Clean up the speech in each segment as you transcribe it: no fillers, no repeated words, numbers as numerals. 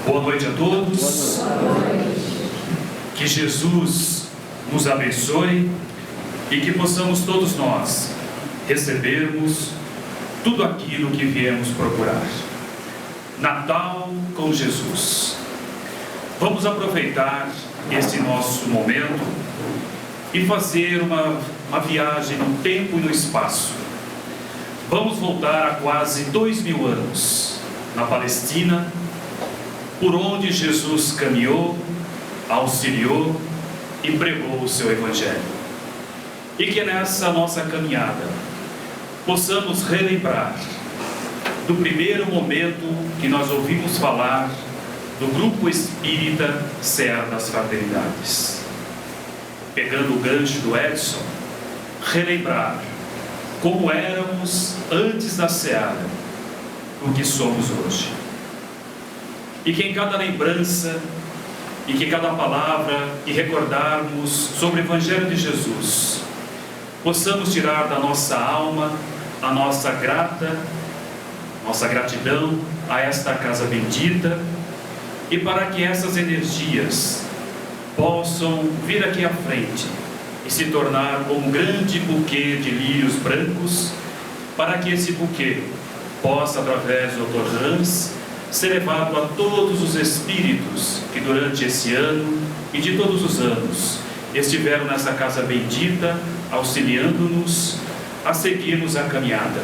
Boa noite a todos. Que Jesus nos abençoe e que possamos todos nós recebermos tudo aquilo que viemos procurar. Natal com Jesus. Vamos aproveitar esse nosso momento e fazer uma viagem no tempo e no espaço. Vamos voltar a quase 2000 anos, na Palestina, por onde Jesus caminhou, auxiliou e pregou o seu Evangelho. E que nessa nossa caminhada possamos relembrar do primeiro momento que nós ouvimos falar do grupo espírita Seara das Fraternidades. Pegando o gancho do Edson, relembrar como éramos antes da Seara, o que somos hoje. E que em cada lembrança, e que cada palavra, e recordarmos sobre o Evangelho de Jesus, possamos tirar da nossa alma a nossa gratidão a esta casa bendita, e para que essas energias possam vir aqui à frente e se tornar como um grande buquê de lírios brancos, para que esse buquê possa, através do Dr. Hans, ser levado a todos os espíritos que durante esse ano e de todos os anos estiveram nessa casa bendita, auxiliando-nos a seguirmos a caminhada.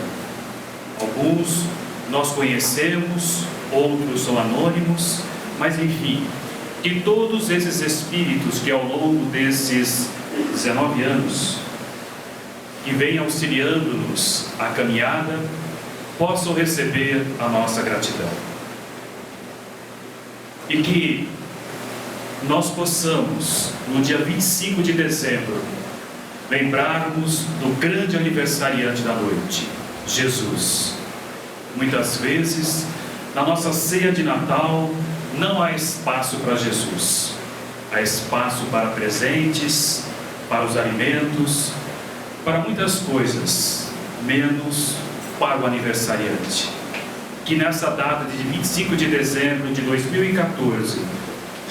Alguns nós conhecemos, outros são anônimos, mas enfim, que todos esses espíritos que ao longo desses 19 anos que vêm auxiliando-nos a caminhada possam receber a nossa gratidão. E que nós possamos, no dia 25 de dezembro, lembrarmos do grande aniversariante da noite, Jesus. Muitas vezes, na nossa ceia de Natal, não há espaço para Jesus. Há espaço para presentes, para os alimentos, para muitas coisas, menos para o aniversariante. Que nessa data de 25 de dezembro de 2014,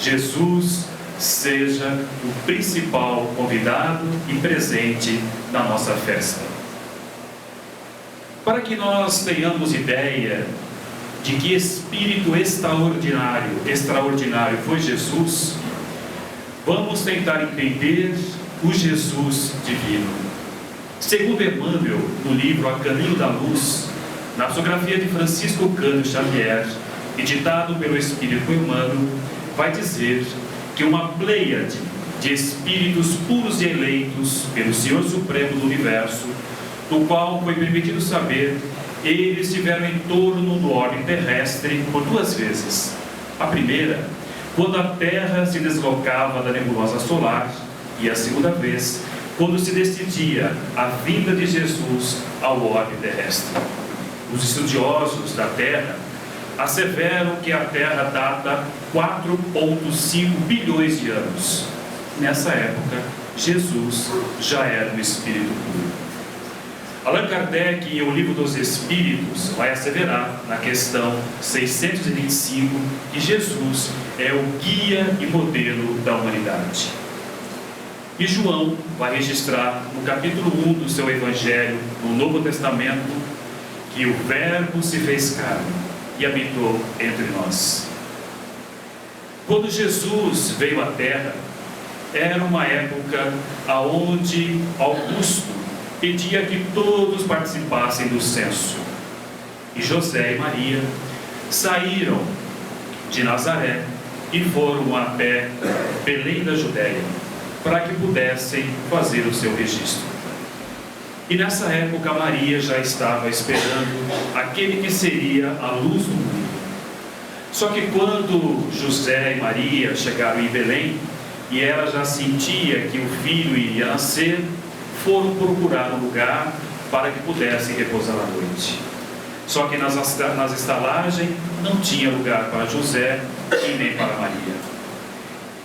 Jesus seja o principal convidado e presente da nossa festa. Para que nós tenhamos ideia de que espírito extraordinário foi Jesus, vamos tentar entender o Jesus divino. Segundo Emmanuel, no livro A Caminho da Luz, na psicografia de Francisco Cândido Xavier, e ditado pelo Espírito Emmanuel, vai dizer que uma pleiade de espíritos puros e eleitos pelo Senhor Supremo do Universo, do qual foi permitido saber, eles estiveram em torno do orbe terrestre por 2 vezes. A primeira, quando a Terra se deslocava da nebulosa solar, e a segunda vez, quando se decidia a vinda de Jesus ao orbe terrestre. Os estudiosos da Terra asseveram que a Terra data 4,5 bilhões de anos. Nessa época, Jesus já era um espírito puro. Allan Kardec, em O Livro dos Espíritos, vai asseverar, na questão 625, que Jesus é o guia e modelo da humanidade. E João vai registrar, no capítulo 1 do seu Evangelho, no Novo Testamento, que o Verbo se fez carne e habitou entre nós. Quando Jesus veio à Terra, era uma época onde Augusto pedia que todos participassem do censo. E José e Maria saíram de Nazaré e foram até Belém da Judéia, para que pudessem fazer o seu registro. E nessa época Maria já estava esperando aquele que seria a luz do mundo. Só que quando José e Maria chegaram em Belém, e ela já sentia que o filho iria nascer, foram procurar um lugar para que pudessem repousar à noite. Só que nas estalagens não tinha lugar para José e nem para Maria.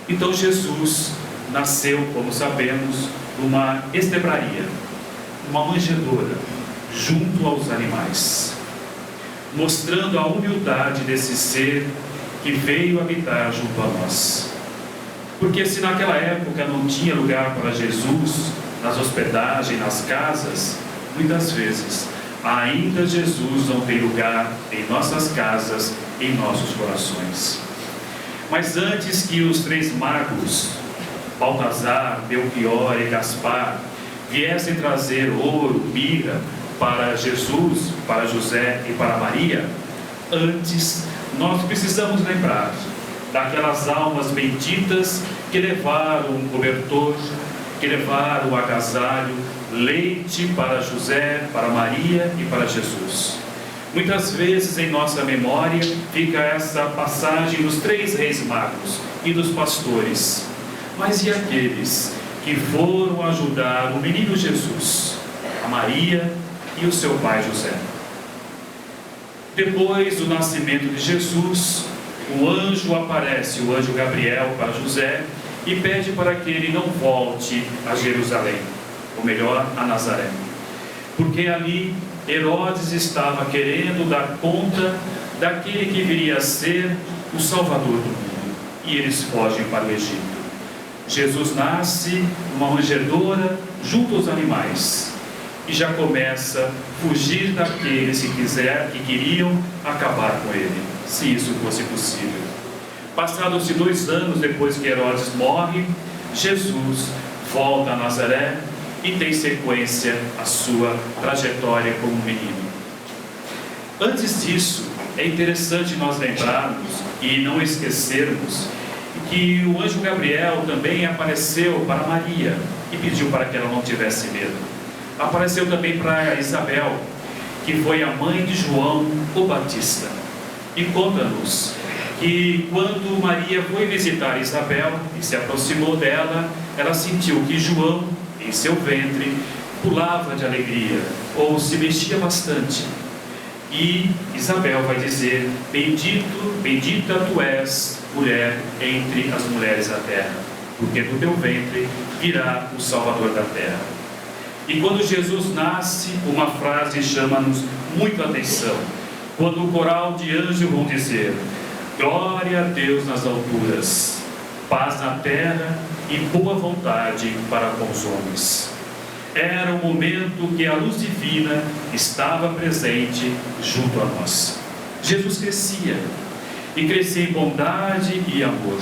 Então Jesus nasceu, como sabemos, numa estebraria, uma manjedoura, junto aos animais, mostrando a humildade desse ser que veio habitar junto a nós. Porque se naquela época não tinha lugar para Jesus, nas hospedagens, nas casas, muitas vezes, ainda Jesus não tem lugar em nossas casas, em nossos corações. Mas antes que os 3 magos, Baltazar, Belchior e Gaspar, viessem trazer ouro, mirra, para Jesus, para José e para Maria, antes nós precisamos lembrar daquelas almas benditas que levaram um cobertor, que levaram o agasalho, leite para José, para Maria e para Jesus. Muitas vezes em nossa memória fica essa passagem dos 3 reis magos e dos pastores. Mas e aqueles que foram ajudar o menino Jesus, a Maria e o seu pai José? Depois do nascimento de Jesus, o anjo aparece, o anjo Gabriel, para José e pede para que ele não volte a Jerusalém, ou melhor, a Nazaré, porque ali Herodes estava querendo dar conta daquele que viria a ser o Salvador do mundo, e eles fogem para o Egito. Jesus nasce numa manjedoura junto aos animais e já começa a fugir daqueles que queriam acabar com ele, se isso fosse possível. Passados-se 2 anos depois que Herodes morre, Jesus volta a Nazaré e tem sequência a sua trajetória como menino. Antes disso, é interessante nós lembrarmos e não esquecermos que o anjo Gabriel também apareceu para Maria e pediu para que ela não tivesse medo. Apareceu também para Isabel, que foi a mãe de João o Batista, e conta-nos que quando Maria foi visitar Isabel e se aproximou dela, ela sentiu que João, em seu ventre, pulava de alegria, ou se mexia bastante. E Isabel vai dizer: bendita tu és, mulher, entre as mulheres da terra, porque do teu ventre virá o Salvador da terra. E quando Jesus nasce, uma frase chama-nos muito a atenção. Quando o coral de anjos vão dizer: glória a Deus nas alturas, paz na terra e boa vontade para com os homens. Era o momento que a luz divina estava presente junto a nós. Jesus crescia, e crescia em bondade e amor.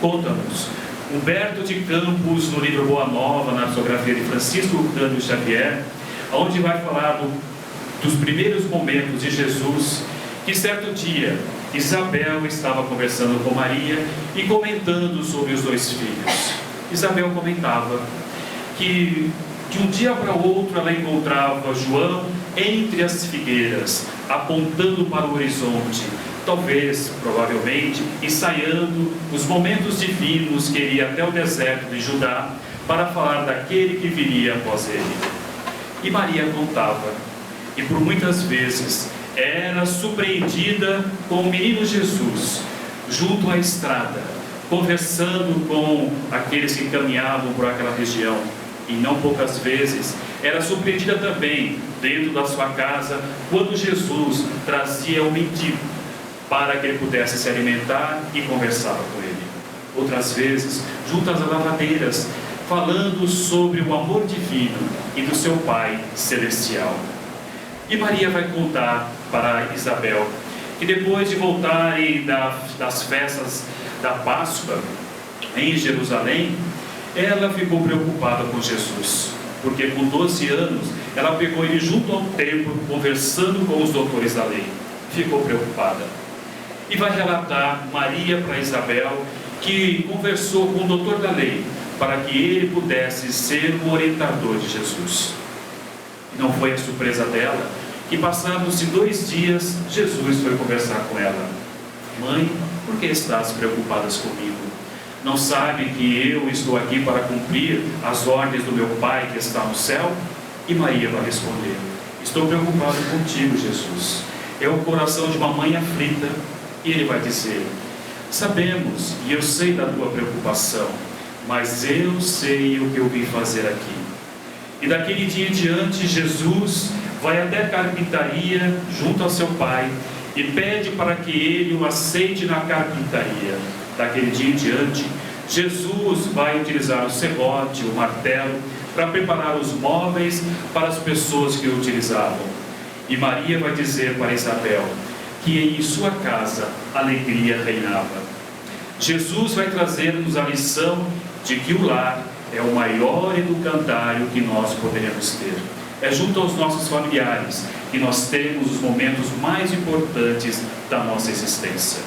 Conta-nos Humberto de Campos, no livro Boa Nova, na psicografia de Francisco Cândido Xavier, onde vai falar dos primeiros momentos de Jesus, que certo dia Isabel estava conversando com Maria e comentando sobre os 2 filhos. Isabel comentava que de um dia para o outro ela encontrava João entre as figueiras, apontando para o horizonte, talvez, provavelmente, ensaiando os momentos divinos que iria até o deserto de Judá para falar daquele que viria após ele. E Maria contava, e por muitas vezes era surpreendida com o menino Jesus junto à estrada, conversando com aqueles que caminhavam por aquela região. E não poucas vezes era surpreendida também dentro da sua casa, quando Jesus trazia um mendigo para que ele pudesse se alimentar e conversava com ele. Outras vezes, junto às lavadeiras, falando sobre o amor divino e do seu Pai celestial. E Maria vai contar para Isabel que depois de voltarem das festas da Páscoa em Jerusalém, ela ficou preocupada com Jesus, porque com 12 anos ela pegou ele junto ao templo, conversando com os doutores da lei. Ficou preocupada. E vai relatar Maria para Isabel que conversou com o doutor da lei para que ele pudesse ser o orientador de Jesus. Não foi a surpresa dela que, passados-se 2 dias, Jesus foi conversar com ela. Mãe, por que estás preocupada comigo? Não sabe que eu estou aqui para cumprir as ordens do meu Pai que está no céu? E Maria vai responder: estou preocupado contigo, Jesus. É o coração de uma mãe aflita. E ele vai dizer: sabemos e eu sei da tua preocupação, mas eu sei o que eu vim fazer aqui. E daquele dia em diante, Jesus vai até a carpintaria junto ao seu pai e pede para que ele o aceite na carpintaria. Daquele dia em diante, Jesus vai utilizar o serrote, o martelo, para preparar os móveis para as pessoas que o utilizavam. E Maria vai dizer para Isabel que em sua casa alegria reinava. Jesus vai trazer-nos a lição de que o lar é o maior educandário que nós poderemos ter. É junto aos nossos familiares que nós temos os momentos mais importantes da nossa existência.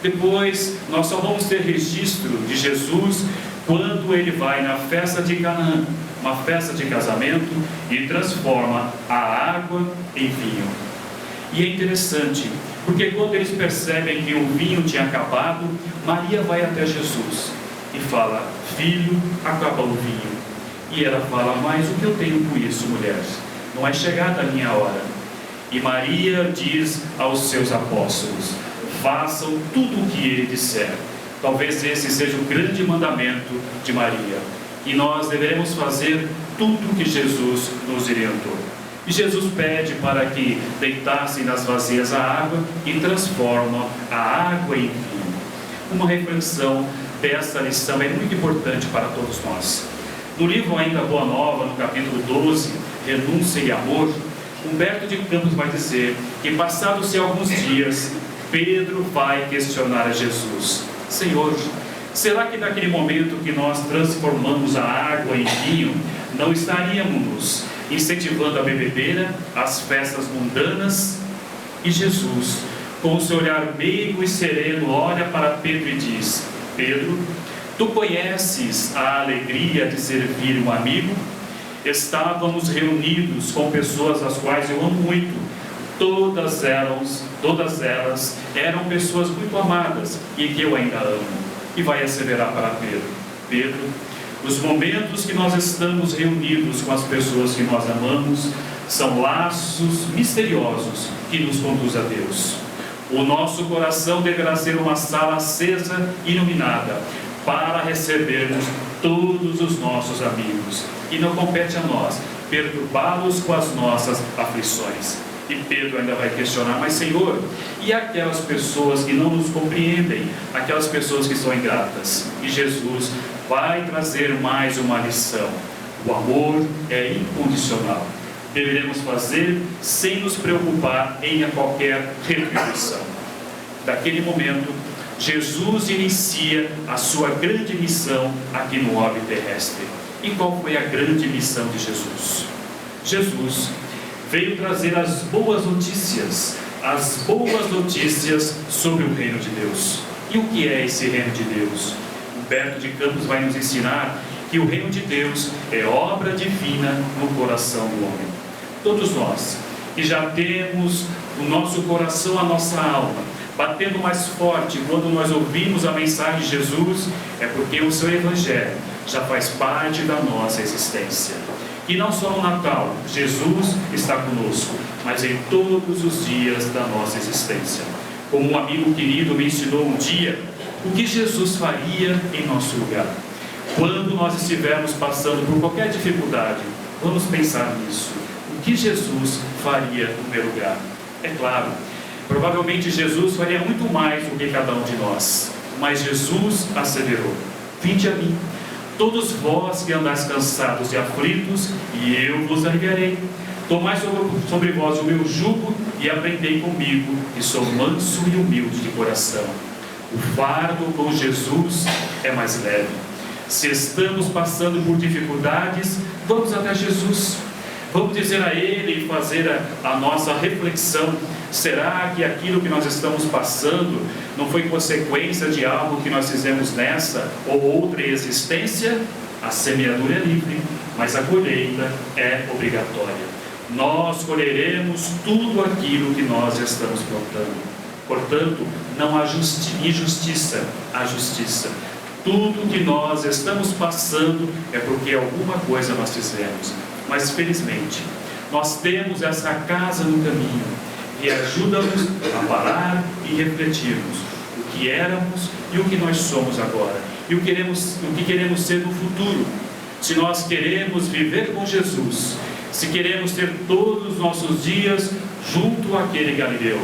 Depois, nós só vamos ter registro de Jesus quando ele vai na festa de Canaã, uma festa de casamento, e transforma a água em vinho. E é interessante, porque quando eles percebem que o vinho tinha acabado, Maria vai até Jesus e fala: filho, acaba o vinho. E ela fala: mas o que eu tenho com isso, mulher? Não é chegada a minha hora. E Maria diz aos seus apóstolos: façam tudo o que ele disser. Talvez esse seja o grande mandamento de Maria. E nós deveremos fazer tudo o que Jesus nos orientou. E Jesus pede para que deitassem nas vasilhas a água e transformam a água em vinho. Uma reflexão dessa lição é muito importante para todos nós. No livro ainda Boa Nova, no capítulo 12, Renúncia e Amor, Humberto de Campos vai dizer que, passados-se alguns dias, Pedro vai questionar a Jesus: Senhor, será que naquele momento que nós transformamos a água em vinho, não estaríamos incentivando a bebedeira, as festas mundanas? E Jesus, com o seu olhar meigo e sereno, olha para Pedro e diz: Pedro, tu conheces a alegria de servir um amigo? Estávamos reunidos com pessoas as quais eu amo muito. Todas elas eram pessoas muito amadas e que eu ainda amo. E vai asseverar para Pedro: Pedro, os momentos que nós estamos reunidos com as pessoas que nós amamos são laços misteriosos que nos conduzem a Deus. O nosso coração deverá ser uma sala acesa e iluminada para recebermos todos os nossos amigos. E não compete a nós perturbá-los com as nossas aflições. E Pedro ainda vai questionar: mas Senhor, e aquelas pessoas que não nos compreendem, aquelas pessoas que são ingratas? E Jesus vai trazer mais uma lição: o amor é incondicional. Deveremos fazer sem nos preocupar em qualquer retribuição. Daquele momento, Jesus inicia a sua grande missão aqui no orbe terrestre. E qual foi a grande missão de Jesus? Jesus veio trazer as boas notícias sobre o reino de Deus. E o que é esse reino de Deus? Humberto de Campos vai nos ensinar que o reino de Deus é obra divina no coração do homem. Todos nós que já temos o nosso coração, a nossa alma batendo mais forte quando nós ouvimos a mensagem de Jesus, é porque o seu Evangelho já faz parte da nossa existência. E não só no Natal, Jesus está conosco, mas em todos os dias da nossa existência. Como um amigo querido me ensinou um dia, o que Jesus faria em nosso lugar? Quando nós estivermos passando por qualquer dificuldade, vamos pensar nisso. O que Jesus faria no meu lugar? É claro, provavelmente Jesus faria muito mais do que cada um de nós. Mas Jesus asseverou: vinde a mim, todos vós que andais cansados e aflitos, e eu vos aliviarei. Tomai sobre vós o meu jugo e aprendei comigo, que sou manso e humilde de coração. O fardo com Jesus é mais leve. Se estamos passando por dificuldades, vamos até Jesus. Vamos dizer a Ele e fazer a nossa reflexão: será que aquilo que nós estamos passando não foi consequência de algo que nós fizemos nessa ou outra existência? A semeadura é livre, mas a colheita é obrigatória. Nós colheremos tudo aquilo que nós estamos plantando. Portanto, não há injustiça, há justiça. Tudo que nós estamos passando é porque alguma coisa nós fizemos. Mas felizmente, nós temos essa casa no caminho que ajuda-nos a parar e refletirmos o que éramos e o que nós somos agora, e o que queremos ser no futuro. Se nós queremos viver com Jesus, se queremos ter todos os nossos dias junto àquele Galileu,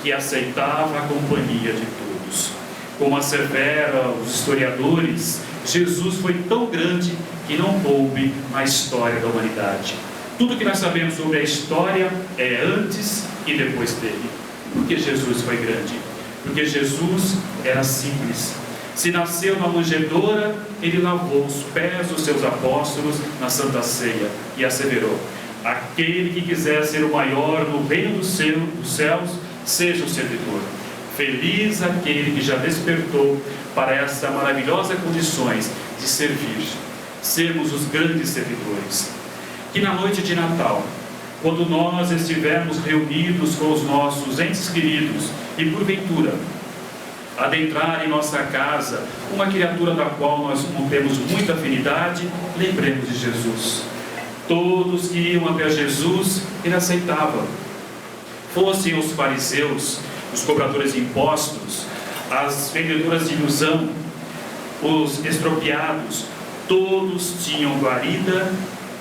que aceitava a companhia de todos. Como asseveram os historiadores, Jesus foi tão grande que não coube na história da humanidade. Tudo que nós sabemos sobre a história é antes e depois dele. Por que Jesus foi grande? Porque Jesus era simples. Se nasceu na manjedoura, ele lavou os pés dos seus apóstolos na Santa Ceia e asseverou: aquele que quiser ser o maior no reino dos céus, seja o servidor. Feliz aquele que já despertou para essa maravilhosa condições de servir, sermos os grandes servidores. Que na noite de Natal, quando nós estivermos reunidos com os nossos entes queridos e porventura adentrar em nossa casa uma criatura da qual nós não temos muita afinidade, lembremos de Jesus. Todos que iam até Jesus, ele aceitava. Fossem os fariseus, os cobradores de impostos, as vendedoras de ilusão, os expropriados, todos tinham guarida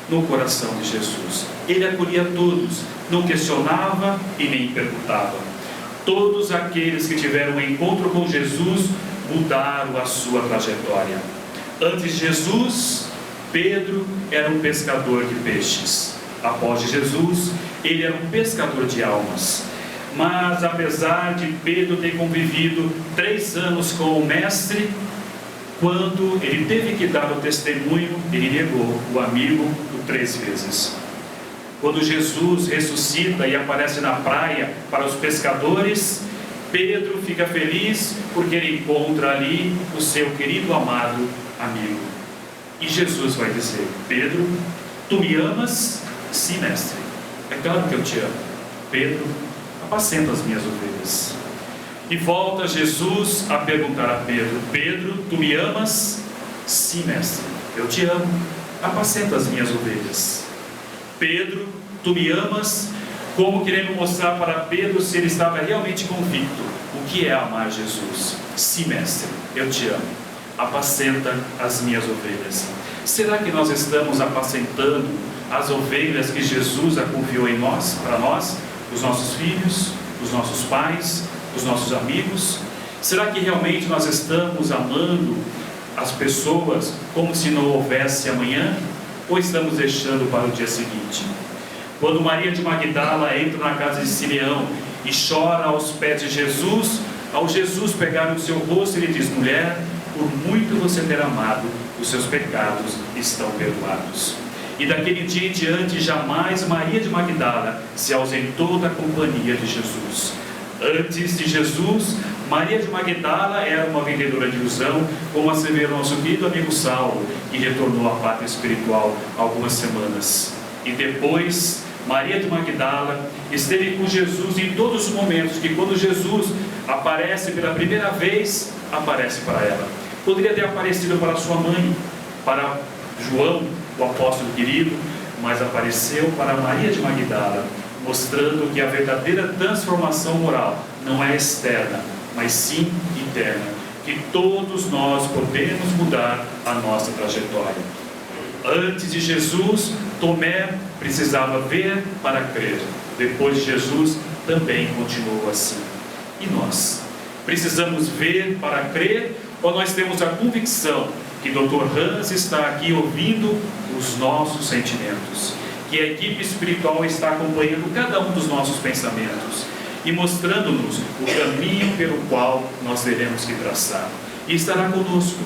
no coração de Jesus. Ele acolhia todos, não questionava e nem perguntava. Todos aqueles que tiveram um encontro com Jesus mudaram a sua trajetória. Antes de Jesus, Pedro era um pescador de peixes. Após Jesus, ele era um pescador de almas. Mas apesar de Pedro ter convivido 3 anos com o Mestre, quando ele teve que dar o testemunho, ele negou o amigo por 3 vezes. Quando Jesus ressuscita e aparece na praia para os pescadores, Pedro fica feliz porque ele encontra ali o seu querido amado amigo. E Jesus vai dizer: Pedro, tu me amas? Sim, mestre. É claro que eu te amo. Pedro, apacenta as minhas ovelhas. E volta Jesus a perguntar a Pedro: Pedro, tu me amas? Sim, mestre, eu te amo. Apacenta as minhas ovelhas. Pedro, tu me amas? Como querendo mostrar para Pedro se ele estava realmente convicto. O que é amar Jesus? Sim, mestre, eu te amo. Apacenta as minhas ovelhas. Será que nós estamos apacentando as ovelhas que Jesus confiou em nós, para nós, os nossos filhos, os nossos pais, os nossos amigos? Será que realmente nós estamos amando as pessoas como se não houvesse amanhã? Ou estamos deixando para o dia seguinte? Quando Maria de Magdala entra na casa de Simeão e chora aos pés de Jesus, ao Jesus pegar no seu rosto, ele diz: mulher, por muito você ter amado, os seus pecados estão perdoados. E daquele dia em diante, jamais Maria de Magdala se ausentou da companhia de Jesus. Antes de Jesus, Maria de Magdala era uma vendedora de ilusão, como assevera o nosso querido amigo Saulo, que retornou à pátria espiritual há algumas semanas. E depois, Maria de Magdala esteve com Jesus em todos os momentos, que quando Jesus aparece pela primeira vez, aparece para ela. Poderia ter aparecido para sua mãe, para João, o apóstolo querido, mas apareceu para Maria de Magdala, mostrando que a verdadeira transformação moral não é externa, mas sim interna, que todos nós podemos mudar a nossa trajetória. Antes de Jesus, Tomé precisava ver para crer. Depois de Jesus, também continuou assim. E nós? Precisamos ver para crer, ou nós temos a convicção que Dr. Hans está aqui ouvindo os nossos sentimentos, que a equipe espiritual está acompanhando cada um dos nossos pensamentos e mostrando-nos o caminho pelo qual nós teremos que traçar? E estará conosco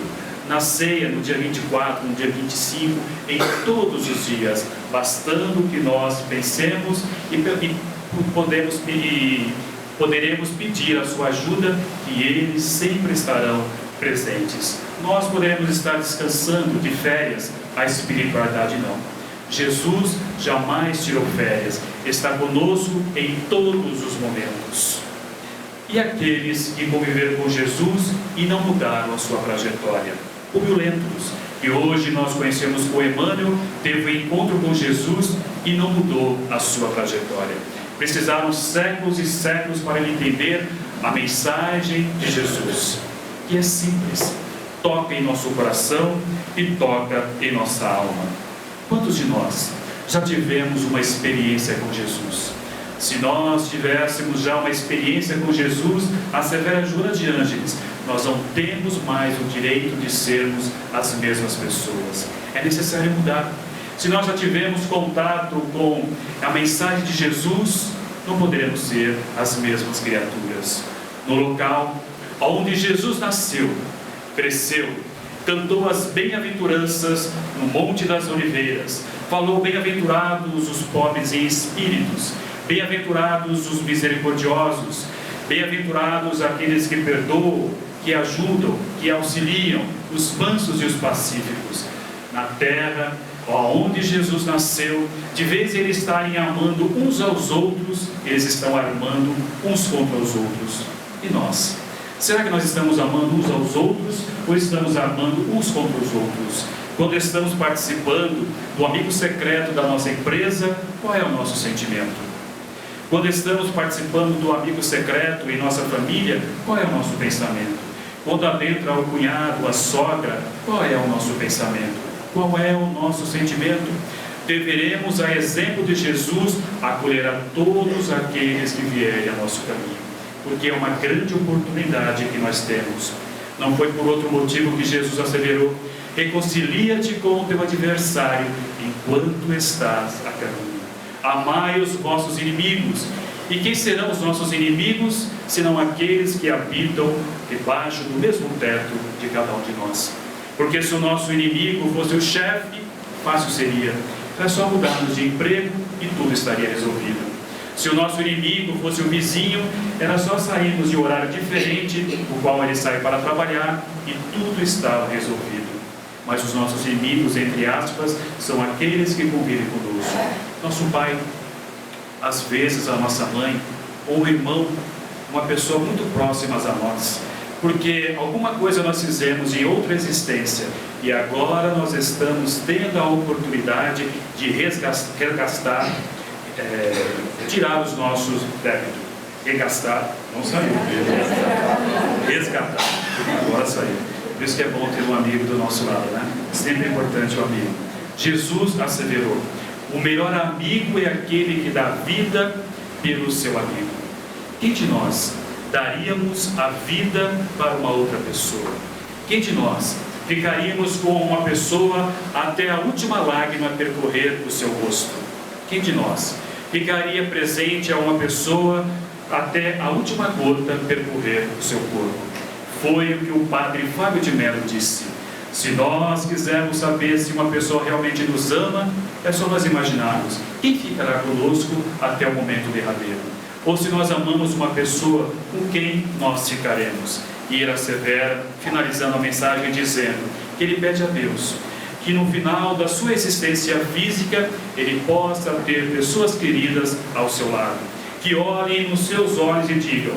na ceia, no dia 24, no dia 25, em todos os dias, bastando que nós pensemos e poderemos pedir a sua ajuda, que eles sempre estarão presentes. Nós podemos estar descansando de férias, a espiritualidade não. Jesus jamais tirou férias, está conosco em todos os momentos. E aqueles que conviveram com Jesus e não mudaram a sua trajetória? O Lentulus, que hoje nós conhecemos como Emmanuel, teve um encontro com Jesus e não mudou a sua trajetória. Precisaram séculos e séculos para ele entender a mensagem de Jesus, que é simples: toca em nosso coração e toca em nossa alma. Quantos de nós já tivemos uma experiência com Jesus? Se nós tivéssemos já uma experiência com Jesus, assevera Joana de Ângeles, nós não temos mais o direito de sermos as mesmas pessoas. É necessário mudar. Se nós já tivemos contato com a mensagem de Jesus, não poderemos ser as mesmas criaturas. No local onde Jesus nasceu, cresceu, cantou as bem-aventuranças no Monte das Oliveiras, falou: bem-aventurados os pobres em espíritos, bem-aventurados os misericordiosos, bem-aventurados aqueles que perdoam, que ajudam, que auxiliam, os mansos e os pacíficos. Na terra onde Jesus nasceu, de vez eles estarem amando uns aos outros, eles estão armando uns contra os outros. E nós? Será que nós estamos amando uns aos outros ou estamos armando uns contra os outros? Quando estamos participando do amigo secreto da nossa empresa, qual é o nosso sentimento? Quando estamos participando do amigo secreto em nossa família, qual é o nosso pensamento? Quando adentra o cunhado, a sogra, qual é o nosso pensamento? Qual é o nosso sentimento? Deveremos, a exemplo de Jesus, acolher a todos aqueles que vierem a nosso caminho, porque é uma grande oportunidade que nós temos. Não foi por outro motivo que Jesus asseverou: reconcilia-te com o teu adversário enquanto estás a caminho. Amai os vossos inimigos. E quem serão os nossos inimigos, senão aqueles que habitam debaixo do mesmo teto de cada um de nós? Porque se o nosso inimigo fosse o chefe, fácil seria. É só mudarmos de emprego e tudo estaria resolvido. Se o nosso inimigo fosse o vizinho, era só sairmos de horário diferente, o qual ele sai para trabalhar, e tudo estava resolvido. Mas os nossos inimigos, entre aspas, são aqueles que convivem conosco. Nosso pai, às vezes a nossa mãe, ou o irmão, uma pessoa muito próxima a nós, porque alguma coisa nós fizemos em outra existência e agora nós estamos tendo a oportunidade de resgatar, tirar os nossos débitos. Regastar, não saiu. Resgatar, agora saiu. Por isso que é bom ter um amigo do nosso lado, né? Sempre é importante o amigo. Jesus asseverou: o melhor amigo é aquele que dá vida pelo seu amigo. Quem de nós daríamos a vida para uma outra pessoa? Quem de nós ficaríamos com uma pessoa até a última lágrima percorrer o seu rosto? Quem de nós ficaria presente a uma pessoa até a última gota percorrer o seu corpo? Foi o que o padre Fábio de Mello disse: se nós quisermos saber se uma pessoa realmente nos ama, é só nós imaginarmos quem ficará conosco até o momento derradeiro. Ou se nós amamos uma pessoa, com quem nós ficaremos? E ele assevera, finalizando a mensagem, dizendo que ele pede a Deus que no final da sua existência física, ele possa ter pessoas queridas ao seu lado, que olhem nos seus olhos e digam: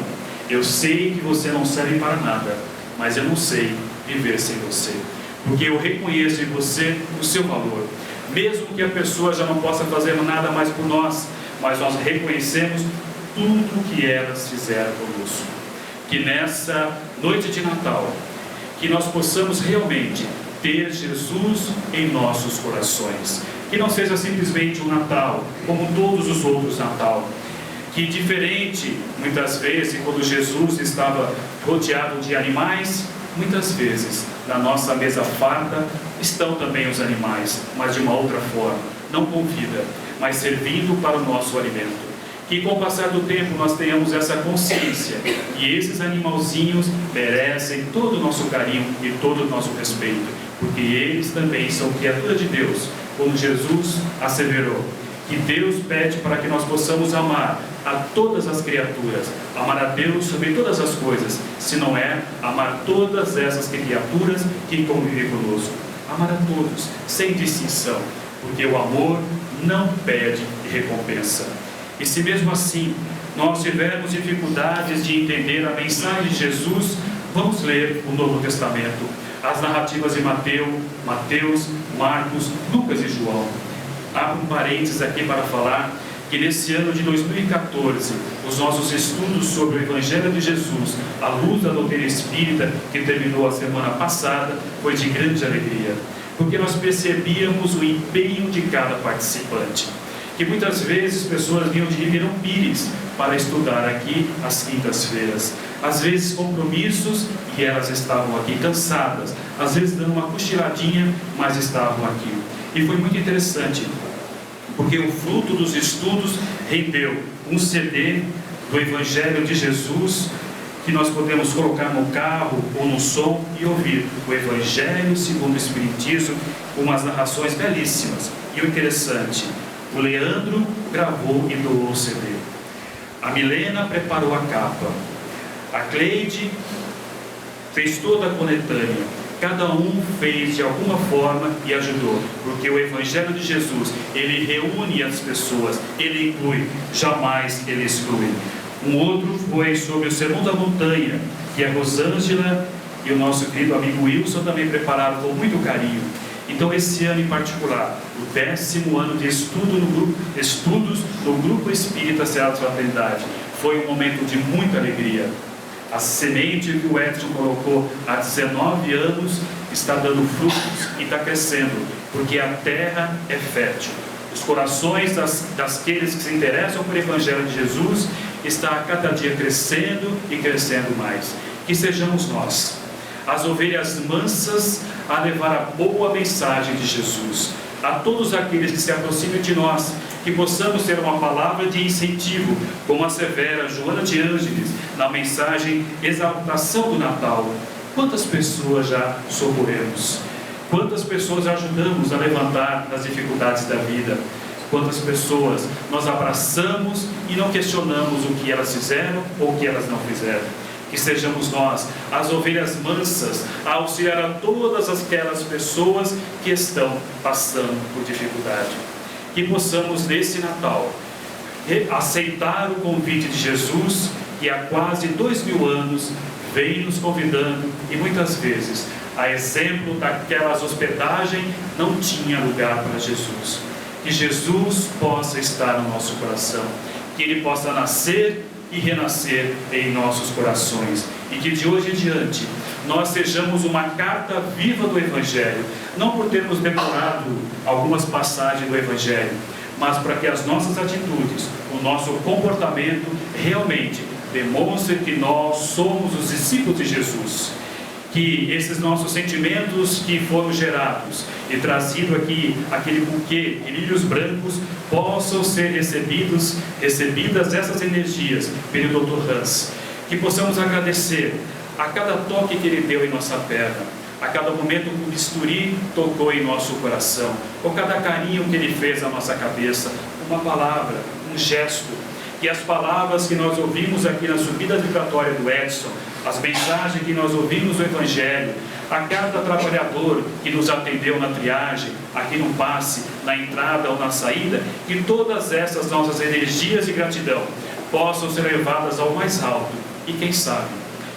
eu sei que você não serve para nada, mas eu não sei viver sem você, porque eu reconheço em você o seu valor, mesmo que a pessoa já não possa fazer nada mais por nós, mas nós reconhecemos tudo que elas fizeram conosco. Que nessa noite de Natal, que nós possamos realmente ter Jesus em nossos corações, que não seja simplesmente um Natal como todos os outros Natal, que diferente, muitas vezes, quando Jesus estava rodeado de animais, muitas vezes na nossa mesa farta estão também os animais, mas de uma outra forma, não com vida, mas servindo para o nosso alimento. Que com o passar do tempo nós tenhamos essa consciência que esses animalzinhos merecem todo o nosso carinho e todo o nosso respeito, porque eles também são criaturas de Deus, como Jesus asseverou, que Deus pede para que nós possamos amar a todas as criaturas, amar a Deus sobre todas as coisas, se não é amar todas essas criaturas que convivem conosco, amar a todos, sem distinção, porque o amor não pede recompensa. E se mesmo assim nós tivermos dificuldades de entender a mensagem de Jesus, vamos ler o Novo Testamento, as narrativas de Mateus, Marcos, Lucas e João. Abro um parênteses aqui para falar que nesse ano de 2014, os nossos estudos sobre o Evangelho de Jesus, à luz da doutrina espírita, que terminou a semana passada, foi de grande alegria, porque nós percebíamos o empenho de cada participante. que muitas vezes pessoas vinham de Ribeirão Pires para estudar aqui às quintas-feiras. Às vezes compromissos e elas estavam aqui cansadas, às vezes dando uma cochiladinha, mas estavam aqui. E foi muito interessante, porque o fruto dos estudos rendeu um CD do Evangelho de Jesus, que nós podemos colocar no carro ou no som e ouvir o Evangelho segundo o Espiritismo, com umas narrações belíssimas. E o interessante, o Leandro gravou e doou o CD. A Milena preparou a capa. A Cleide fez toda a coletânea. Cada um fez de alguma forma e ajudou, porque o Evangelho de Jesus, ele reúne as pessoas, ele inclui, jamais ele exclui. Um outro foi sobre o Sermão da Montanha, que a Rosângela e o nosso querido amigo Wilson também prepararam com muito carinho. Então, esse ano em particular, o 10º ano de estudos no Grupo Espírita Seara Fraternidade, foi um momento de muita alegria. A semente que o Edson colocou há 19 anos está dando frutos e está crescendo, porque a terra é fértil. Os corações daqueles que se interessam pelo Evangelho de Jesus está a cada dia crescendo e crescendo mais. Que sejamos nós, as ovelhas mansas, a levar a boa mensagem de Jesus a todos aqueles que se aproximam de nós, que possamos ter uma palavra de incentivo, como assevera Joana de Ângeles na mensagem Exaltação do Natal. Quantas pessoas já socorremos? Quantas pessoas ajudamos a levantar das dificuldades da vida? Quantas pessoas nós abraçamos e não questionamos o que elas fizeram ou o que elas não fizeram? Que sejamos nós, as ovelhas mansas, a auxiliar a todas aquelas pessoas que estão passando por dificuldade. Que possamos nesse Natal aceitar o convite de Jesus, que há quase 2000 anos vem nos convidando, e muitas vezes, a exemplo daquelas hospedagens, não tinha lugar para Jesus. Que Jesus possa estar no nosso coração, que Ele possa nascer e renascer em nossos corações, e que de hoje em diante nós sejamos uma carta viva do Evangelho, não por termos decorado algumas passagens do Evangelho, mas para que as nossas atitudes, o nosso comportamento realmente demonstre que nós somos os discípulos de Jesus. Que esses nossos sentimentos que foram gerados e trazido aqui, aquele buquê de lírios brancos, possam ser recebidas essas energias pelo Dr. Hans. Que possamos agradecer a cada toque que Ele deu em nossa perna, a cada momento que o bisturi tocou em nosso coração, ou cada carinho que Ele fez na nossa cabeça, uma palavra, um gesto. Que as palavras que nós ouvimos aqui na subida vibratória do Edson, as mensagens que nós ouvimos no Evangelho, a cada trabalhador que nos atendeu na triagem, aqui no passe, na entrada ou na saída, que todas essas nossas energias de gratidão possam ser levadas ao mais alto. E quem sabe,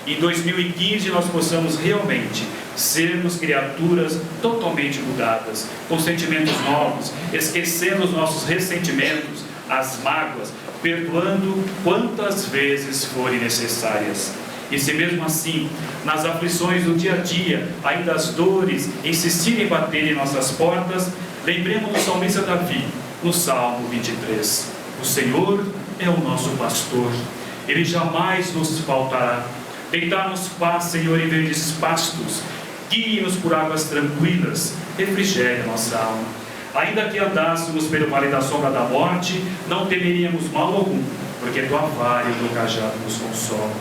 em 2015 nós possamos realmente sermos criaturas totalmente mudadas, com sentimentos novos, esquecendo os nossos ressentimentos, as mágoas, perdoando quantas vezes forem necessárias. E se mesmo assim, nas aflições do dia a dia, ainda as dores insistirem em bater em nossas portas, lembremos do salmista Davi, no Salmo 23. O Senhor é o nosso pastor, Ele jamais nos faltará. Deitar-nos paz, Senhor, em verdes pastos, guie-nos por águas tranquilas, refrigere a nossa alma. Ainda que andássemos pelo vale da sombra da morte, não temeríamos mal algum, porque tua vara e o teu cajado nos consolam.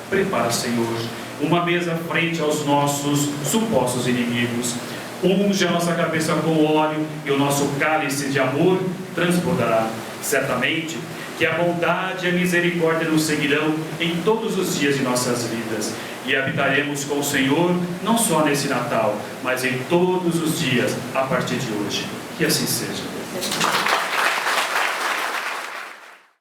Prepara, Senhor, uma mesa frente aos nossos supostos inimigos. Unge a nossa cabeça com óleo e o nosso cálice de amor transbordará. Certamente que a bondade e a misericórdia nos seguirão em todos os dias de nossas vidas. E habitaremos com o Senhor, não só nesse Natal, mas em todos os dias a partir de hoje. Que assim seja.